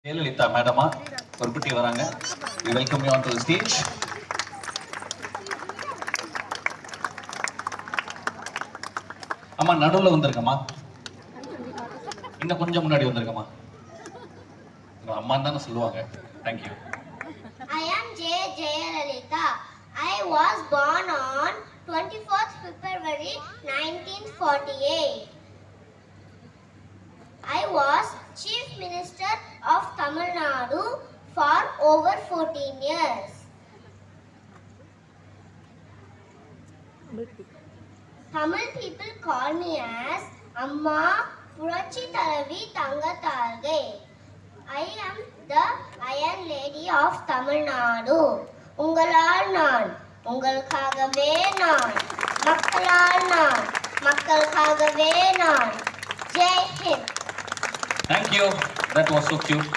ஜெயலலிதா மேடமா ஒரு குட்டி வராங்க. We welcome you onto the stage. அம்மா நடுவுல வந்திருக்கம்மா. இன்னும் கொஞ்சம் முன்னாடி வந்திருக்கம்மா. அம்மான்னு தானே சொல்லுவாங்க. Thank you. I am J. Jayalalitha. I was born on 24th February 1948. I was Chief Minister of Tamil Nadu for over 14 years. Tamil people call me as Amma Purachi Talavi Tangatalgai. I am the Iron Lady of Tamil Nadu. உங்களால் நான், உங்களுக்காகவே நான், மக்களால் நான், மக்களுக்காகவே நான். Jai Hind. Thank you. That was so cute.